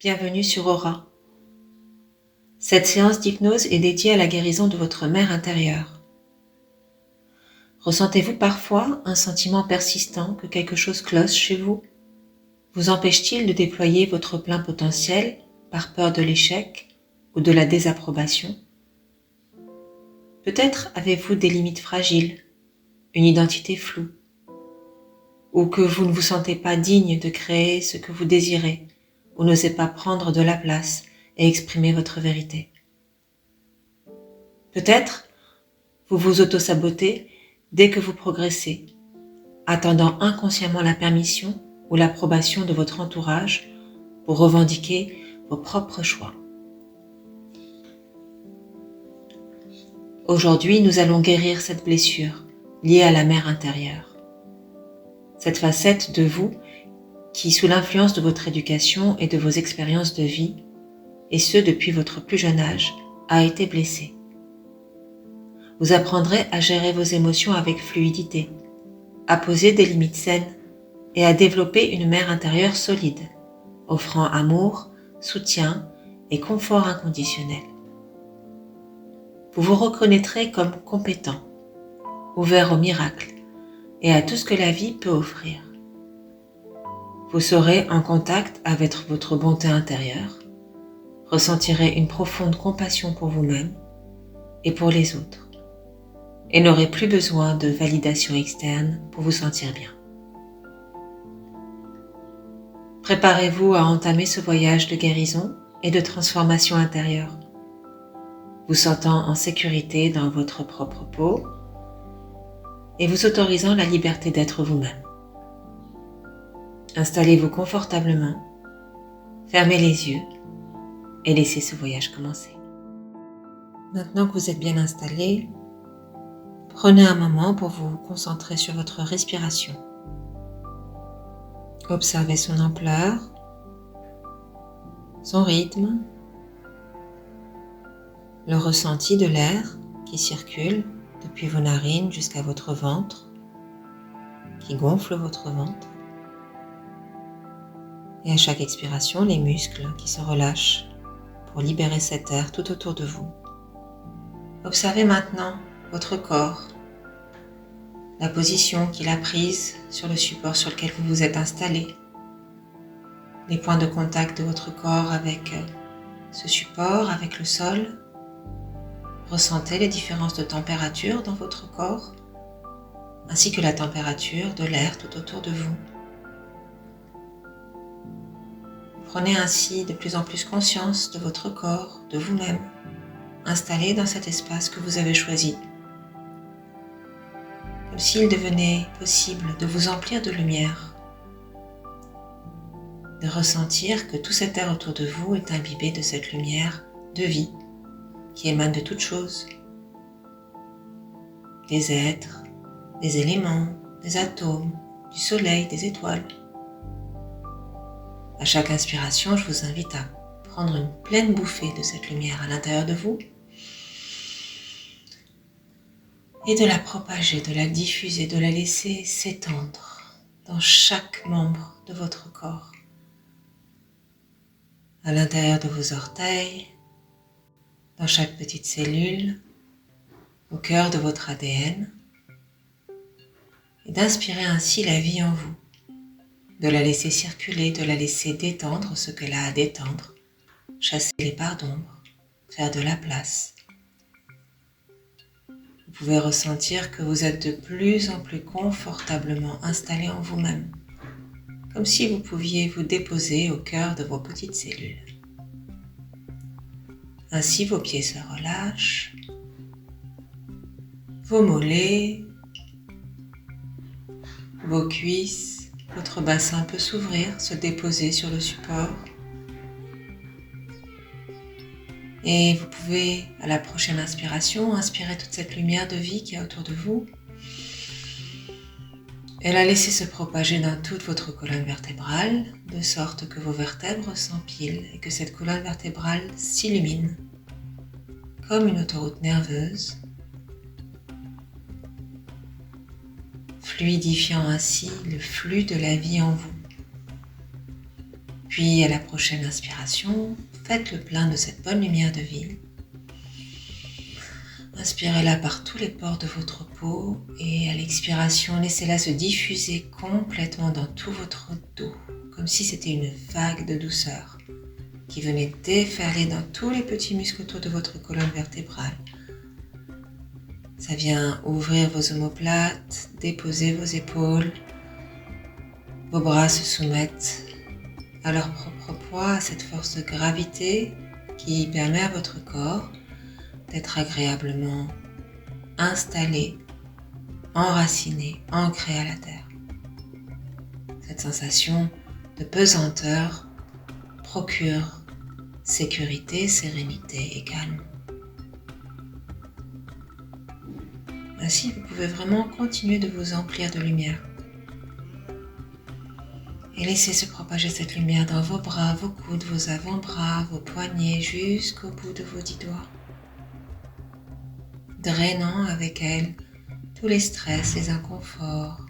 Bienvenue sur Aura. Cette séance d'hypnose est dédiée à la guérison de votre mère intérieure. Ressentez-vous parfois un sentiment persistant que quelque chose cloche chez vous? Vous empêche-t-il de déployer votre plein potentiel par peur de l'échec ou de la désapprobation? Peut-être avez-vous des limites fragiles, une identité floue, ou que vous ne vous sentez pas digne de créer ce que vous désirez, ou n'osez pas prendre de la place et exprimer votre vérité. Peut-être vous vous auto-sabotez dès que vous progressez, attendant inconsciemment la permission ou l'approbation de votre entourage pour revendiquer vos propres choix. Aujourd'hui, nous allons guérir cette blessure liée à la mère intérieure. Cette facette de vous qui, sous l'influence de votre éducation et de vos expériences de vie, et ce depuis votre plus jeune âge, a été blessée. Vous apprendrez à gérer vos émotions avec fluidité, à poser des limites saines et à développer une mère intérieure solide, offrant amour, soutien et confort inconditionnel. Vous vous reconnaîtrez comme compétent, ouvert au miracle et à tout ce que la vie peut offrir. Vous serez en contact avec votre bonté intérieure, ressentirez une profonde compassion pour vous-même et pour les autres, et n'aurez plus besoin de validation externe pour vous sentir bien. Préparez-vous à entamer ce voyage de guérison et de transformation intérieure, vous sentant en sécurité dans votre propre peau et vous autorisant la liberté d'être vous-même. Installez-vous confortablement, fermez les yeux et laissez ce voyage commencer. Maintenant que vous êtes bien installé, prenez un moment pour vous concentrer sur votre respiration. Observez son ampleur, son rythme, le ressenti de l'air qui circule depuis vos narines jusqu'à votre ventre, qui gonfle votre ventre. Et à chaque expiration, les muscles qui se relâchent pour libérer cet air tout autour de vous. Observez maintenant votre corps, la position qu'il a prise sur le support sur lequel vous vous êtes installé, les points de contact de votre corps avec ce support, avec le sol. Ressentez les différences de température dans votre corps, ainsi que la température de l'air tout autour de vous. Prenez ainsi de plus en plus conscience de votre corps, de vous-même, installé dans cet espace que vous avez choisi. Comme s'il devenait possible de vous emplir de lumière, de ressentir que tout cet air autour de vous est imbibé de cette lumière de vie qui émane de toutes choses, des êtres, des éléments, des atomes, du soleil, des étoiles. À chaque inspiration, je vous invite à prendre une pleine bouffée de cette lumière à l'intérieur de vous et de la propager, de la diffuser, de la laisser s'étendre dans chaque membre de votre corps, à l'intérieur de vos orteils, dans chaque petite cellule, au cœur de votre ADN, et d'inspirer ainsi la vie en vous, de la laisser circuler, de la laisser détendre ce qu'elle a à détendre, chasser les parts d'ombre, faire de la place. Vous pouvez ressentir que vous êtes de plus en plus confortablement installé en vous-même, comme si vous pouviez vous déposer au cœur de vos petites cellules. Ainsi, vos pieds se relâchent, vos mollets, vos cuisses, votre bassin peut s'ouvrir, se déposer sur le support. Et vous pouvez, à la prochaine inspiration, inspirer toute cette lumière de vie qui est autour de vous et la laisser se propager dans toute votre colonne vertébrale, de sorte que vos vertèbres s'empilent et que cette colonne vertébrale s'illumine comme une autoroute nerveuse, fluidifiant ainsi le flux de la vie en vous. Puis à la prochaine inspiration, faites le plein de cette bonne lumière de vie. Inspirez-la par tous les pores de votre peau et à l'expiration, laissez-la se diffuser complètement dans tout votre dos, comme si c'était une vague de douceur qui venait déferler dans tous les petits muscles autour de votre colonne vertébrale. Ça vient ouvrir vos omoplates, déposer vos épaules. Vos bras se soumettent à leur propre poids, à cette force de gravité qui permet à votre corps d'être agréablement installé, enraciné, ancré à la terre. Cette sensation de pesanteur procure sécurité, sérénité et calme. Ainsi, vous pouvez vraiment continuer de vous emplir de lumière. Et laissez se propager cette lumière dans vos bras, vos coudes, vos avant-bras, vos poignets, jusqu'au bout de vos 10 doigts. Drainant avec elle tous les stress, les inconforts,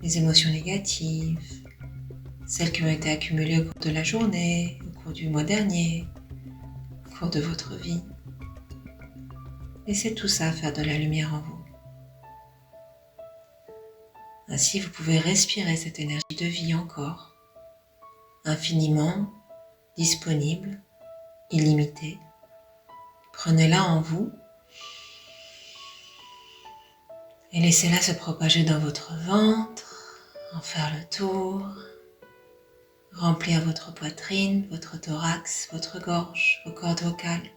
les émotions négatives, celles qui ont été accumulées au cours de la journée, au cours du mois dernier, au cours de votre vie. Laissez tout ça faire de la lumière en vous. Ainsi, vous pouvez respirer cette énergie de vie encore, infiniment disponible, illimitée. Prenez-la en vous et laissez-la se propager dans votre ventre, en faire le tour, remplir votre poitrine, votre thorax, votre gorge, vos cordes vocales.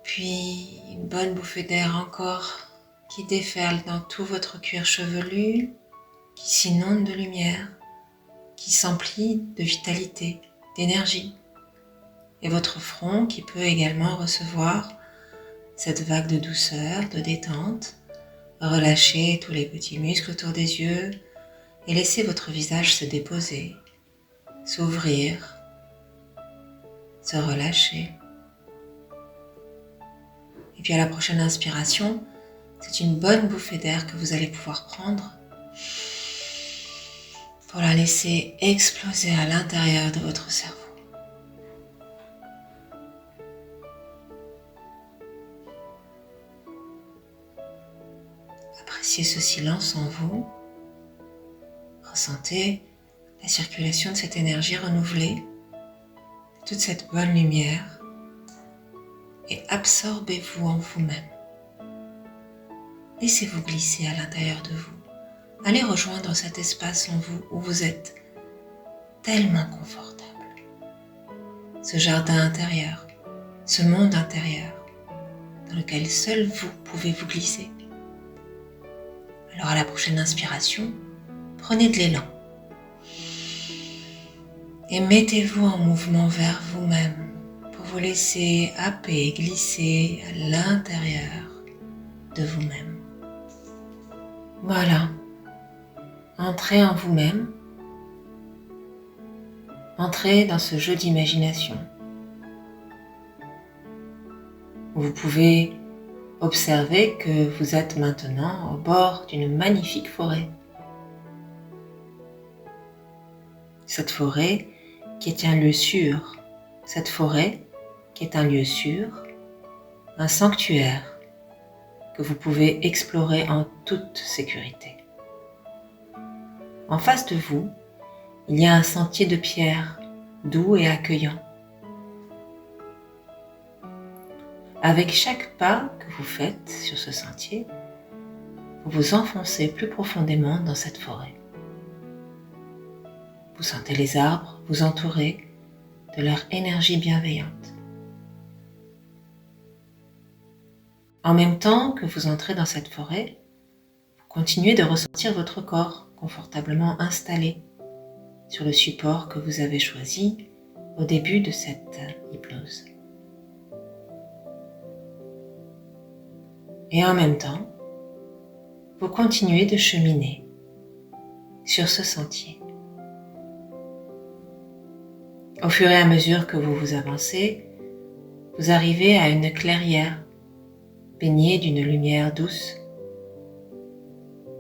Puis une bonne bouffée d'air encore qui déferle dans tout votre cuir chevelu, qui s'inonde de lumière, qui s'emplit de vitalité, d'énergie. Et votre front qui peut également recevoir cette vague de douceur, de détente. Relâchez tous les petits muscles autour des yeux et laissez votre visage se déposer, s'ouvrir, se relâcher. Et puis à la prochaine inspiration, c'est une bonne bouffée d'air que vous allez pouvoir prendre pour la laisser exploser à l'intérieur de votre cerveau. Appréciez ce silence en vous. Ressentez la circulation de cette énergie renouvelée, de toute cette bonne lumière, et absorbez-vous en vous-même. Laissez-vous glisser à l'intérieur de vous. Allez rejoindre cet espace en vous où vous êtes tellement confortable. Ce jardin intérieur, ce monde intérieur, dans lequel seul vous pouvez vous glisser. Alors à la prochaine inspiration, prenez de l'élan et mettez-vous en mouvement vers vous-même pour vous laisser happer et glisser à l'intérieur de vous-même. Voilà, entrez en vous-même, entrez dans ce jeu d'imagination. Vous pouvez observer que vous êtes maintenant au bord d'une magnifique forêt. Cette forêt qui est un lieu sûr, cette forêt qui est un lieu sûr, un sanctuaire que vous pouvez explorer en toute sécurité. En face de vous, il y a un sentier de pierre doux et accueillant. Avec chaque pas que vous faites sur ce sentier, vous vous enfoncez plus profondément dans cette forêt. Vous sentez les arbres vous entourer de leur énergie bienveillante. En même temps que vous entrez dans cette forêt, vous continuez de ressentir votre corps confortablement installé sur le support que vous avez choisi au début de cette hypnose. Et en même temps, vous continuez de cheminer sur ce sentier. Au fur et à mesure que vous vous avancez, vous arrivez à une clairière baignée d'une lumière douce.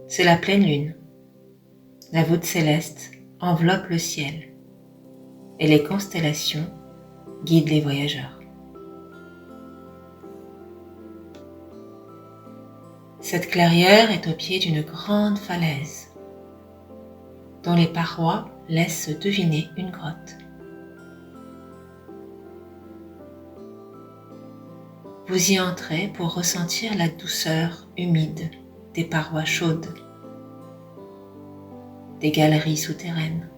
C'est la pleine lune, La voûte céleste enveloppe le ciel et les constellations guident les voyageurs. Cette clairière est au pied d'une grande falaise dont les parois laissent deviner une grotte. Vous y entrez pour ressentir la douceur humide des parois chaudes, des galeries souterraines.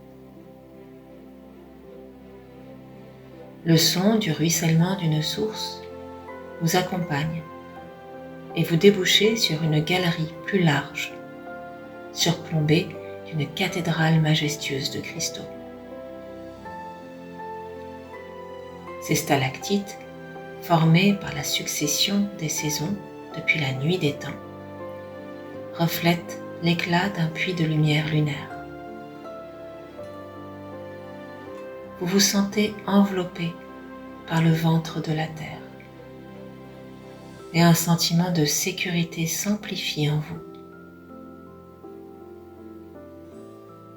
Le son du ruissellement d'une source vous accompagne et vous débouchez sur une galerie plus large, surplombée d'une cathédrale majestueuse de cristaux. Ces stalactites, formées par la succession des saisons depuis la nuit des temps, reflètent l'éclat d'un puits de lumière lunaire. Vous vous sentez enveloppé par le ventre de la terre et un sentiment de sécurité s'amplifie en vous.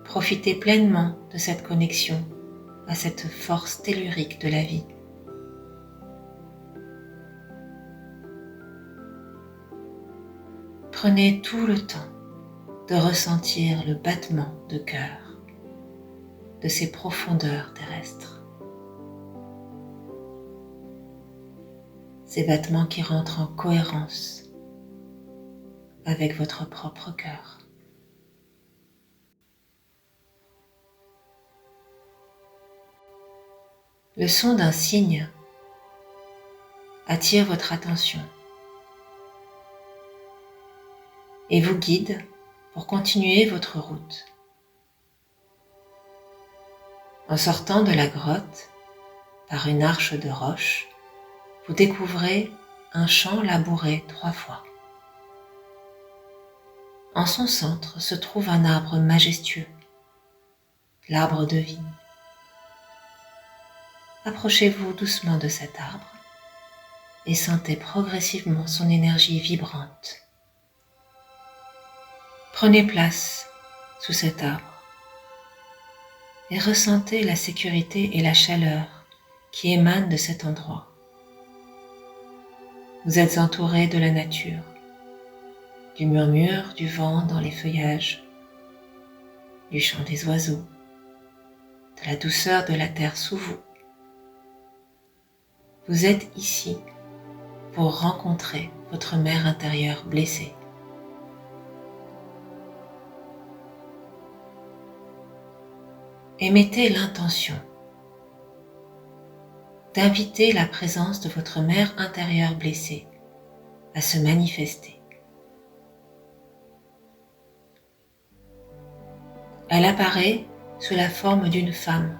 Profitez pleinement de cette connexion à cette force tellurique de la vie. Prenez tout le temps de ressentir le battement de cœur de ces profondeurs terrestres. Ces battements qui rentrent en cohérence avec votre propre cœur. Le son d'un cygne attire votre attention et vous guide pour continuer votre route. En sortant de la grotte, par une arche de roche, vous découvrez un champ labouré 3 fois. En son centre se trouve un arbre majestueux, l'arbre de vie. Approchez-vous doucement de cet arbre et sentez progressivement son énergie vibrante. Prenez place sous cet arbre et ressentez la sécurité et la chaleur qui émanent de cet endroit. Vous êtes entouré de la nature, du murmure du vent dans les feuillages, du chant des oiseaux, de la douceur de la terre sous vous. Vous êtes ici pour rencontrer votre mère intérieure blessée. Émettez l'intention d'inviter la présence de votre mère intérieure blessée à se manifester. Elle apparaît sous la forme d'une femme.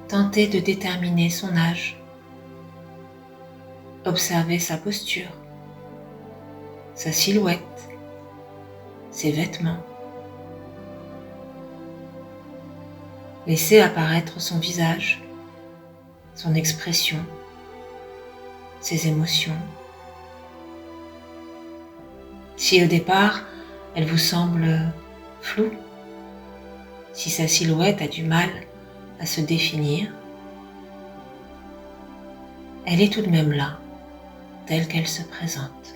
Tentez de déterminer son âge. Observez sa posture, sa silhouette, ses vêtements. Laissez apparaître son visage, son expression, ses émotions. Si au départ, elle vous semble floue, si sa silhouette a du mal à se définir, elle est tout de même là, telle qu'elle se présente.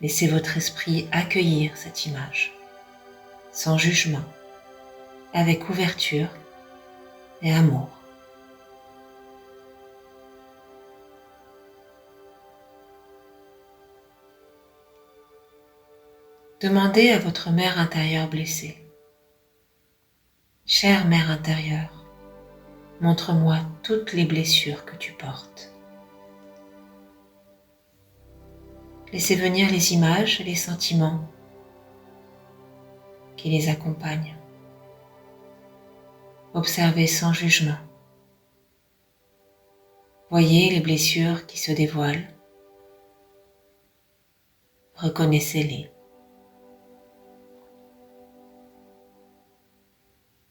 Laissez votre esprit accueillir cette image, sans jugement, avec ouverture et amour. Demandez à votre mère intérieure blessée: Chère mère intérieure, montre-moi toutes les blessures que tu portes. Laissez venir les images et les sentiments qui les accompagnent. Observez sans jugement. Voyez les blessures qui se dévoilent. Reconnaissez-les.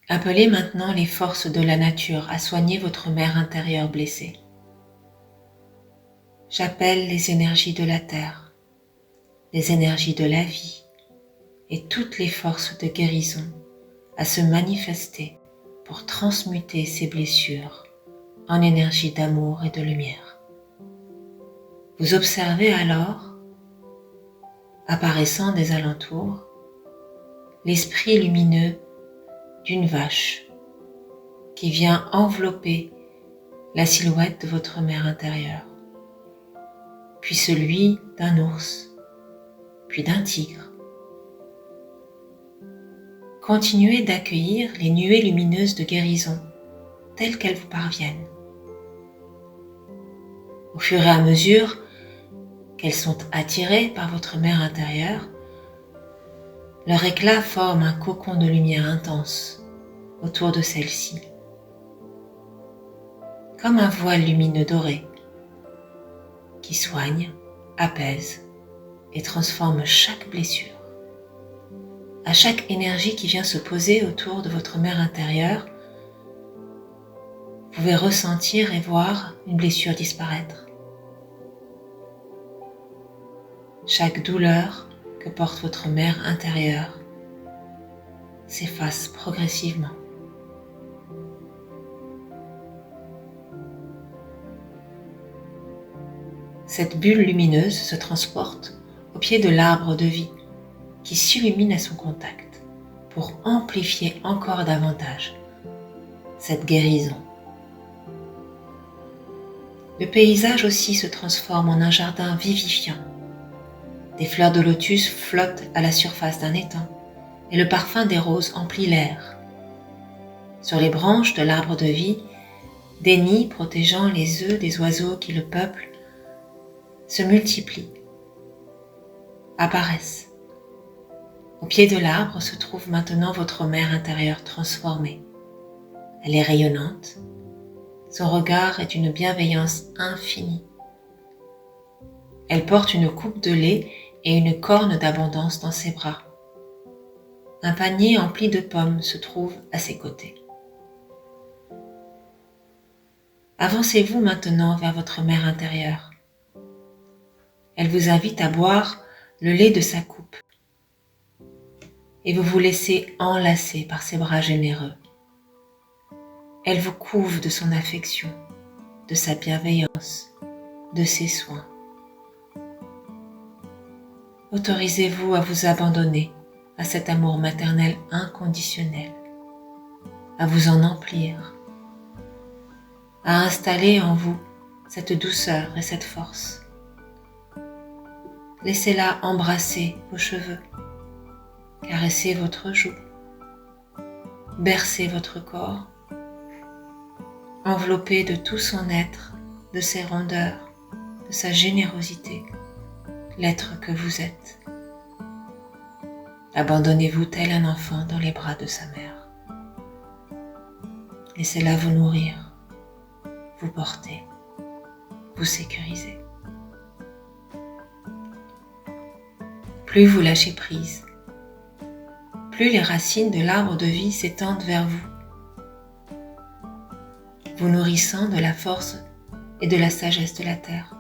Appelez maintenant les forces de la nature à soigner votre mère intérieure blessée. J'appelle les énergies de la terre, les énergies de la vie et toutes les forces de guérison à se manifester pour transmuter ces blessures en énergie d'amour et de lumière. Vous observez alors, apparaissant des alentours, l'esprit lumineux d'une vache qui vient envelopper la silhouette de votre mère intérieure, puis celui d'un ours, puis d'un tigre. Continuez d'accueillir les nuées lumineuses de guérison telles qu'elles vous parviennent. Au fur et à mesure qu'elles sont attirées par votre mère intérieure, leur éclat forme un cocon de lumière intense autour de celle-ci, comme un voile lumineux doré qui soigne, apaise et transforme chaque blessure. À chaque énergie qui vient se poser autour de votre mère intérieure, vous pouvez ressentir et voir une blessure disparaître. Chaque douleur que porte votre mère intérieure s'efface progressivement. Cette bulle lumineuse se transporte au pied de l'arbre de vie qui s'illumine à son contact pour amplifier encore davantage cette guérison. Le paysage aussi se transforme en un jardin vivifiant. Des fleurs de lotus flottent à la surface d'un étang et le parfum des roses emplit l'air. Sur les branches de l'arbre de vie, des nids protégeant les œufs des oiseaux qui le peuplent se multiplient, apparaissent. Au pied de l'arbre se trouve maintenant votre mère intérieure transformée. Elle est rayonnante, son regard est d'une bienveillance infinie. Elle porte une coupe de lait et une corne d'abondance dans ses bras. Un panier empli de pommes se trouve à ses côtés. Avancez-vous maintenant vers votre mère intérieure. Elle vous invite à boire le lait de sa coupe et vous vous laissez enlacer par ses bras généreux. Elle vous couvre de son affection, de sa bienveillance, de ses soins. Autorisez-vous à vous abandonner à cet amour maternel inconditionnel, à vous en emplir, à installer en vous cette douceur et cette force. Laissez-la embrasser vos cheveux, caresser votre joue, bercer votre corps, envelopper de tout son être, de ses rondeurs, de sa générosité, l'être que vous êtes. Abandonnez-vous tel un enfant dans les bras de sa mère. Laissez-la vous nourrir, vous porter, vous sécuriser. Plus vous lâchez prise, plus les racines de l'arbre de vie s'étendent vers vous, vous nourrissant de la force et de la sagesse de la terre.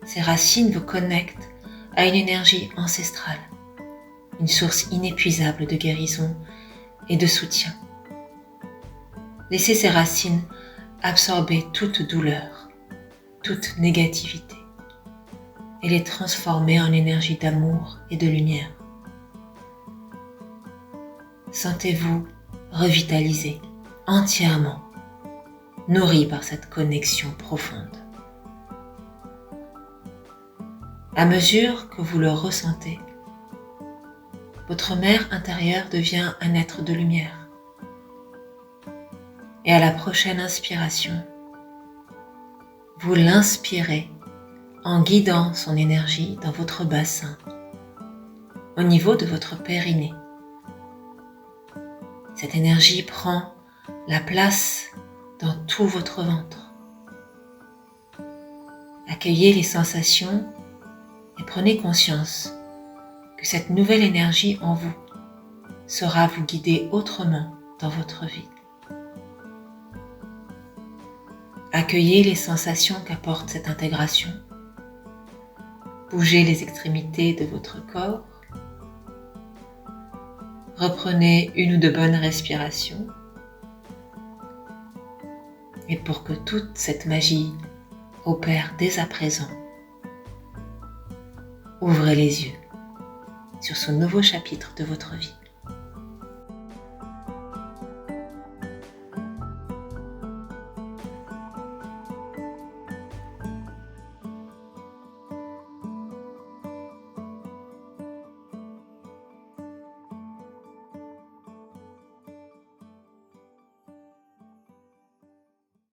Ces racines vous connectent à une énergie ancestrale, une source inépuisable de guérison et de soutien. Laissez ces racines absorber toute douleur, toute négativité et les transformer en énergie d'amour et de lumière. Sentez-vous revitalisé, entièrement, nourri par cette connexion profonde. À mesure que vous le ressentez, votre mère intérieure devient un être de lumière. Et à la prochaine inspiration, vous l'inspirez en guidant son énergie dans votre bassin, au niveau de votre périnée. Cette énergie prend la place dans tout votre ventre. Accueillez les sensations et prenez conscience que cette nouvelle énergie en vous saura vous guider autrement dans votre vie. Accueillez les sensations qu'apporte cette intégration Bougez les extrémités de votre corps. Reprenez une ou deux bonnes respirations. Et pour que toute cette magie opère dès à présent, ouvrez les yeux sur ce nouveau chapitre de votre vie.